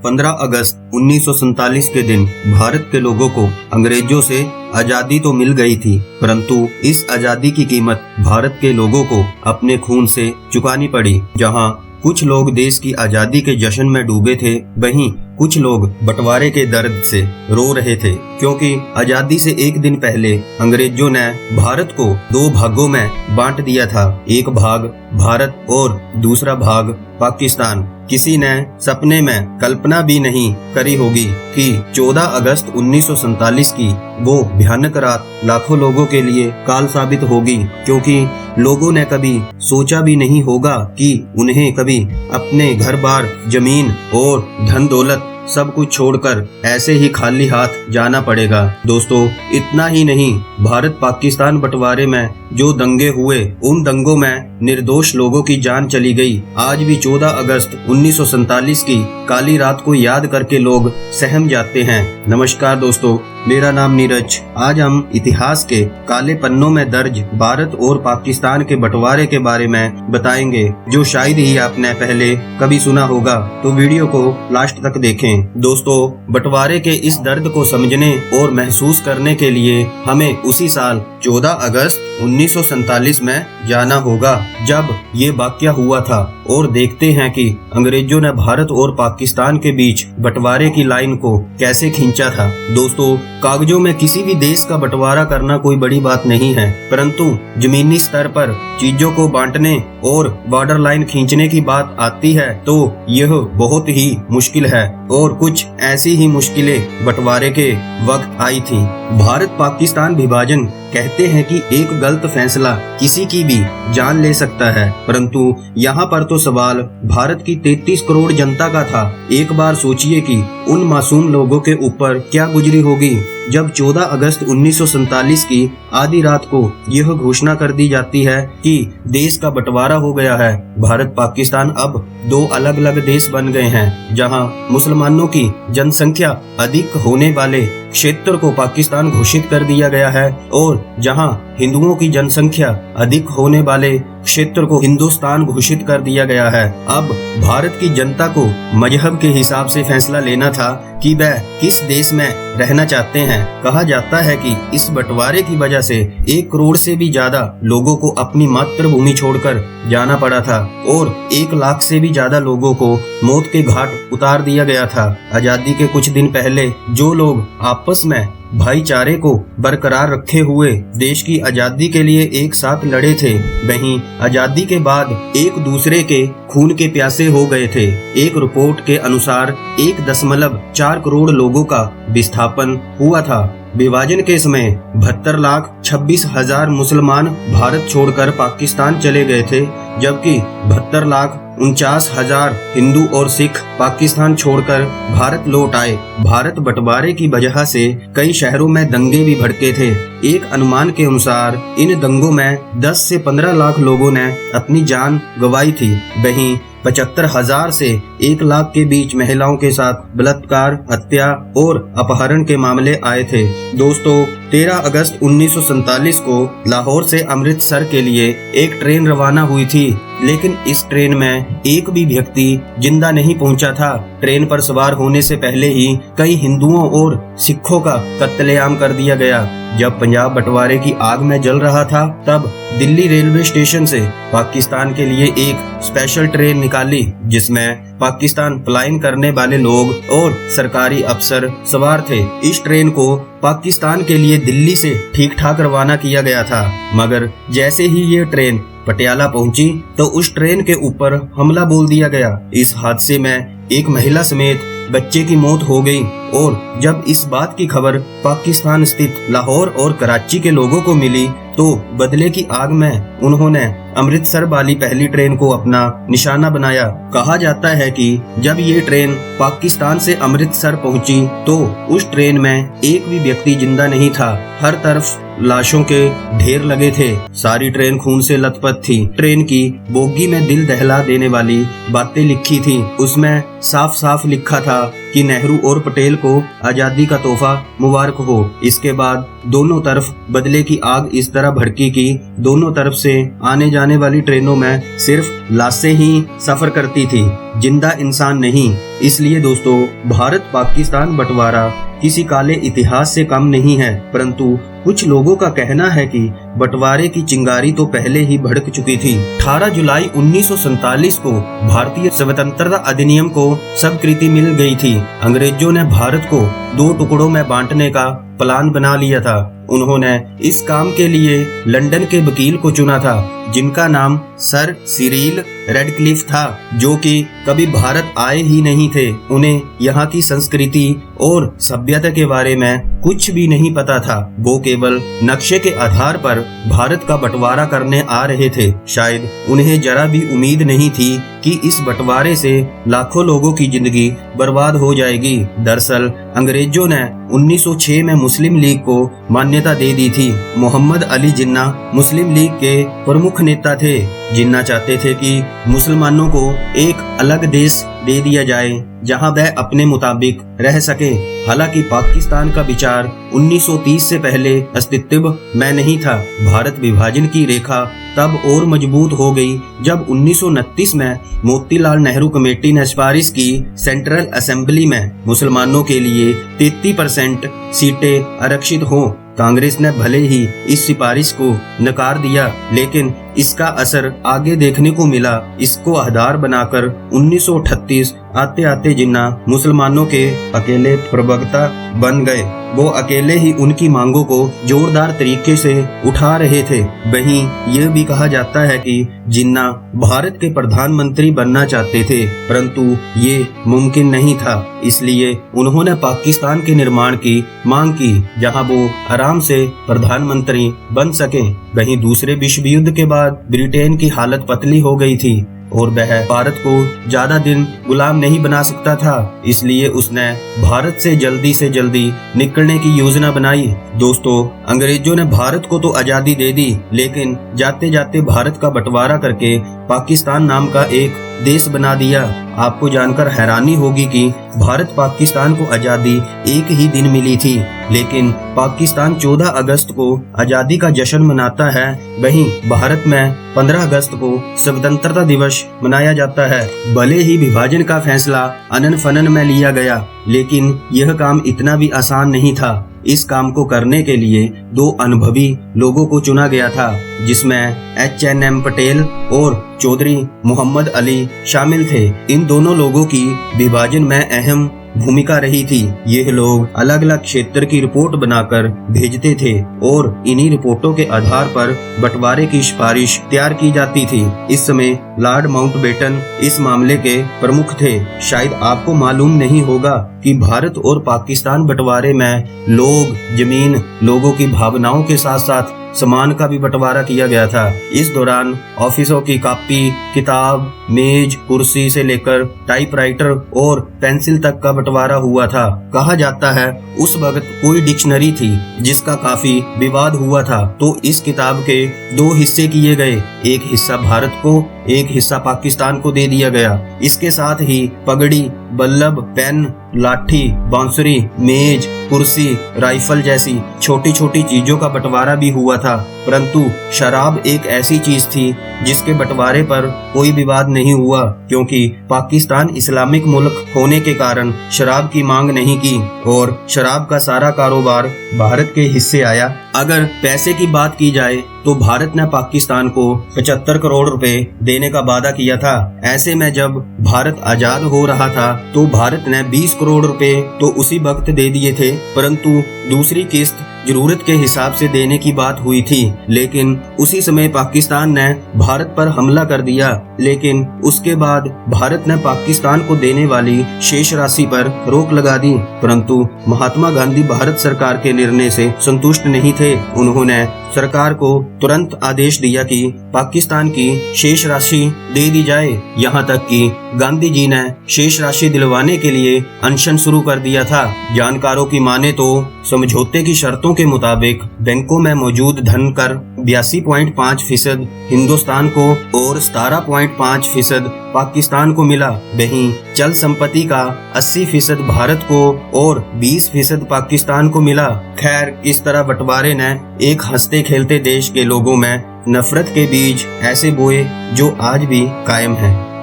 15 अगस्त 1947 के दिन भारत के लोगों को अंग्रेजों से आजादी तो मिल गई थी, परंतु इस आजादी की कीमत भारत के लोगों को अपने खून से चुकानी पड़ी। जहां कुछ लोग देश की आजादी के जश्न में डूबे थे, वहीं कुछ लोग बंटवारे के दर्द से रो रहे थे, क्योंकि आजादी से एक दिन पहले अंग्रेजों ने भारत को 2 भागों में बांट दिया था। एक भाग भारत और दूसरा भाग पाकिस्तान। किसी ने सपने में कल्पना भी नहीं करी होगी कि 14 अगस्त 1947 की वो भयानक रात लाखों लोगों के लिए काल साबित होगी, क्योंकि लोगों ने कभी सोचा भी नहीं होगा कि उन्हें कभी अपने घर बार, जमीन और धन दौलत सब कुछ छोड़कर ऐसे ही खाली हाथ जाना पड़ेगा। दोस्तों, इतना ही नहीं, भारत पाकिस्तान बंटवारे में जो दंगे हुए, उन दंगों में निर्दोष लोगों की जान चली गई। आज भी 14 अगस्त 1947 की काली रात को याद करके लोग सहम जाते हैं। नमस्कार दोस्तों, मेरा नाम नीरज। आज हम इतिहास के काले पन्नों में दर्ज भारत और पाकिस्तान के बंटवारे के बारे में बताएंगे, जो शायद ही आपने पहले कभी सुना होगा, तो वीडियो को लास्ट तक देखें। दोस्तों, बंटवारे के इस दर्द को समझने और महसूस करने के लिए हमें उसी साल 14 अगस्त 1947 में जाना होगा, जब ये वाकया हुआ था, और देखते हैं कि अंग्रेजों ने भारत और पाकिस्तान के बीच बंटवारे की लाइन को कैसे खींचा था। दोस्तों, कागजों में किसी भी देश का बंटवारा करना कोई बड़ी बात नहीं है, परंतु जमीनी स्तर पर चीजों को बांटने और बॉर्डर लाइन खींचने की बात आती है तो यह बहुत ही मुश्किल है, और कुछ ऐसी ही मुश्किलें बंटवारे के वक्त आई थी। भारत पाकिस्तान विभाजन कहते हैं कि एक गलत फैसला किसी की भी जान ले सकता है, परंतु यहाँ पर तो सवाल भारत की 33 करोड़ जनता का था। एक बार सोचिए कि उन मासूम लोगों के ऊपर क्या गुजरी होगी जब 14 अगस्त 1947 की आधी रात को यह घोषणा कर दी जाती है कि देश का बंटवारा हो गया है। भारत पाकिस्तान अब 2 अलग अलग देश बन गए हैं, जहां मुसलमानों की जनसंख्या अधिक होने वाले क्षेत्र को पाकिस्तान घोषित कर दिया गया है, और जहां हिंदुओं की जनसंख्या अधिक होने वाले क्षेत्र को हिंदुस्तान घोषित कर दिया गया है। अब भारत की जनता को मजहब के हिसाब से फैसला लेना था कि वह किस देश में रहना चाहते हैं। कहा जाता है कि इस बंटवारे की वजह से 1 करोड़ से भी ज्यादा लोगों को अपनी मातृभूमि छोड़कर जाना पड़ा था, और 1 लाख से भी ज्यादा लोगों को मौत के घाट उतार दिया गया था। आजादी के कुछ दिन पहले जो लोग आपस में भाईचारे को बरकरार रखे हुए देश की आजादी के लिए एक साथ लड़े थे, वहीं आजादी के बाद एक दूसरे के खून के प्यासे हो गए थे। एक रिपोर्ट के अनुसार 1.4 करोड़ लोगों का विस्थापन हुआ था। विभाजन के समय 72,26,000 मुसलमान भारत छोड़कर पाकिस्तान चले गए थे, जबकि 72,49,000 हिंदू और सिख पाकिस्तान छोड़कर भारत लौट आए। भारत बंटवारे की वजह से कई शहरों में दंगे भी भड़के थे। एक अनुमान के अनुसार इन दंगों में 10 से 15 लाख लोगों ने अपनी जान गंवाई थी। वहीं 75,000 से 1 लाख के बीच महिलाओं के साथ बलात्कार, हत्या और अपहरण के मामले आए थे। दोस्तों, 13 अगस्त 1947 को लाहौर से अमृतसर के लिए एक ट्रेन रवाना हुई थी, लेकिन इस ट्रेन में एक भी व्यक्ति जिंदा नहीं पहुंचा था। ट्रेन पर सवार होने से पहले ही कई हिंदुओं और सिखों का कत्लेआम कर दिया गया। जब पंजाब बंटवारे की आग में जल रहा था, तब दिल्ली रेलवे स्टेशन से पाकिस्तान के लिए एक स्पेशल ट्रेन निकाली, जिसमें पाकिस्तान पलायन करने वाले लोग और सरकारी अफसर सवार थे। इस ट्रेन को पाकिस्तान के लिए दिल्ली से ठीक ठाक रवाना किया गया था, मगर जैसे ही ये ट्रेन पटियाला पहुंची तो उस ट्रेन के ऊपर हमला बोल दिया गया। इस हादसे में एक महिला समेत बच्चे की मौत हो गई, और जब इस बात की खबर पाकिस्तान स्थित लाहौर और कराची के लोगों को मिली तो बदले की आग में उन्होंने अमृतसर वाली पहली ट्रेन को अपना निशाना बनाया। कहा जाता है कि जब ये ट्रेन पाकिस्तान से अमृतसर पहुंची तो उस ट्रेन में एक भी व्यक्ति जिंदा नहीं था। हर तरफ लाशों के ढेर लगे थे। सारी ट्रेन खून से लथपथ थी। ट्रेन की बोगी में दिल दहला देने वाली बातें लिखी थी। उसमें साफ साफ लिखा था कि नेहरू और पटेल को आजादी का तोहफा मुबारक हो। इसके बाद दोनों तरफ बदले की आग इस तरह भड़की कि दोनों तरफ से आने जाने वाली ट्रेनों में सिर्फ लाशें ही सफर करती थी, जिंदा इंसान नहीं। इसलिए दोस्तों, भारत पाकिस्तान बंटवारा किसी काले इतिहास से कम नहीं है, परंतु कुछ लोगों का कहना है कि बंटवारे की चिंगारी तो पहले ही भड़क चुकी थी। 18 जुलाई 1947 को भारतीय स्वतंत्रता अधिनियम को स्वीकृति मिल गई थी। अंग्रेजों ने भारत को 2 टुकड़ों में बांटने का प्लान बना लिया था। उन्होंने इस काम के लिए लंदन के वकील को चुना था, जिनका नाम सर सिरिल रेडक्लिफ था, जो कि कभी भारत आए ही नहीं थे। उन्हें यहाँ की संस्कृति और सभ्यता के बारे में कुछ भी नहीं पता था। वो केवल नक्शे के आधार पर भारत का बंटवारा करने आ रहे थे। शायद उन्हें जरा भी उम्मीद नहीं थी कि इस बंटवारे से लाखों लोगों की जिंदगी बर्बाद हो जाएगी। दरअसल अंग्रेजों ने 1906 में मुस्लिम लीग को मान्यता दे दी थी। मोहम्मद अली जिन्ना मुस्लिम लीग के प्रमुख नेता थे। जिन्ना चाहते थे कि मुसलमानों को एक अलग देश दे दिया जाए जहां वह अपने मुताबिक रह सके। हालांकि पाकिस्तान का विचार 1930 से पहले अस्तित्व में नहीं था। भारत विभाजन की रेखा तब और मजबूत हो गई जब 1929 में मोतीलाल नेहरू कमेटी ने सिफारिश की सेंट्रल असेंबली में मुसलमानों के लिए 33% सीटें आरक्षित हों। कांग्रेस ने भले ही इस सिफारिश को नकार दिया, लेकिन इसका असर आगे देखने को मिला। इसको आधार बनाकर 1938 आते आते जिन्ना मुसलमानों के अकेले प्रवक्ता बन गए। वो अकेले ही उनकी मांगों को जोरदार तरीके से उठा रहे थे। वहीं यह भी कहा जाता है कि जिन्ना भारत के प्रधानमंत्री बनना चाहते थे, परंतु ये मुमकिन नहीं था। इसलिए उन्होंने पाकिस्तान के निर्माण की मांग की, जहां वो आराम से प्रधानमंत्री बन सके। वहीं दूसरे विश्व युद्ध के बाद ब्रिटेन की हालत पतली हो गई थी और वह भारत को ज्यादा दिन गुलाम नहीं बना सकता था। इसलिए उसने भारत से जल्दी निकलने की योजना बनाई। दोस्तों, अंग्रेजों ने भारत को तो आजादी दे दी, लेकिन जाते जाते भारत का बंटवारा करके पाकिस्तान नाम का एक देश बना दिया। आपको जानकर हैरानी होगी कि भारत पाकिस्तान को आजादी एक ही दिन मिली थी, लेकिन पाकिस्तान 14 अगस्त को आजादी का जश्न मनाता है। वहीं भारत में 15 अगस्त को स्वतंत्रता दिवस मनाया जाता है। भले ही विभाजन का फैसला अनन फनन में लिया गया, लेकिन यह काम इतना भी आसान नहीं था। इस काम को करने के लिए 2 अनुभवी लोगों को चुना गया था, जिसमें HNM पटेल और चौधरी मोहम्मद अली शामिल थे। इन दोनों लोगों की विभाजन में अहम भूमिका रही थी। ये लोग अलग अलग क्षेत्र की रिपोर्ट बनाकर भेजते थे और इन्हीं रिपोर्टों के आधार पर बंटवारे की सिफारिश तैयार की जाती थी। इस समय लॉर्ड माउंटबेटन इस मामले के प्रमुख थे। शायद आपको मालूम नहीं होगा कि भारत और पाकिस्तान बंटवारे में लोग, जमीन, लोगों की भावनाओं के साथ साथ सामान का भी बंटवारा किया गया था। इस दौरान ऑफिसों की कॉपी, किताब, मेज, कुर्सी से लेकर टाइपराइटर और पेंसिल तक का बंटवारा हुआ था। कहा जाता है उस वक्त कोई डिक्शनरी थी जिसका काफी विवाद हुआ था, तो इस किताब के 2 हिस्से किए गए। एक हिस्सा भारत को, एक हिस्सा पाकिस्तान को दे दिया गया। इसके साथ ही पगड़ी, बल्लभ, पेन, लाठी, बांसुरी, मेज, कुर्सी, राइफल जैसी छोटी छोटी चीजों का बंटवारा भी हुआ था। परंतु शराब एक ऐसी चीज थी जिसके बंटवारे पर कोई विवाद नहीं हुआ, क्योंकि पाकिस्तान इस्लामिक मुल्क होने के कारण शराब की मांग नहीं की और शराब का सारा कारोबार भारत के हिस्से आया। अगर पैसे की बात की जाए तो भारत ने पाकिस्तान को 75 करोड़ रुपए देने का वादा किया था। ऐसे में जब भारत आजाद हो रहा था तो भारत ने 20 करोड़ रुपए तो उसी वक्त दे दिए थे, परंतु दूसरी किस्त जरूरत के हिसाब से देने की बात हुई थी। लेकिन उसी समय पाकिस्तान ने भारत पर हमला कर दिया, लेकिन उसके बाद भारत ने पाकिस्तान को देने वाली शेष राशि पर रोक लगा दी। परंतु महात्मा गांधी भारत सरकार के निर्णय से संतुष्ट नहीं थे। उन्होंने सरकार को तुरंत आदेश दिया कि पाकिस्तान की शेष राशि दे दी जाए। यहाँ तक कि गांधी जी ने शेष राशि दिलवाने के लिए अनशन शुरू कर दिया था। जानकारों की माने तो समझौते की शर्तों के मुताबिक बैंकों में मौजूद धन कर 82.5% हिंदुस्तान को और 17.5% पाकिस्तान को मिला। वहीं चल संपत्ति का 80% भारत को और 20% पाकिस्तान को मिला। खैर, इस तरह बंटवारे ने एक हंसते खेलते देश के लोगों में नफरत के बीज ऐसे बोए जो आज भी कायम हैं।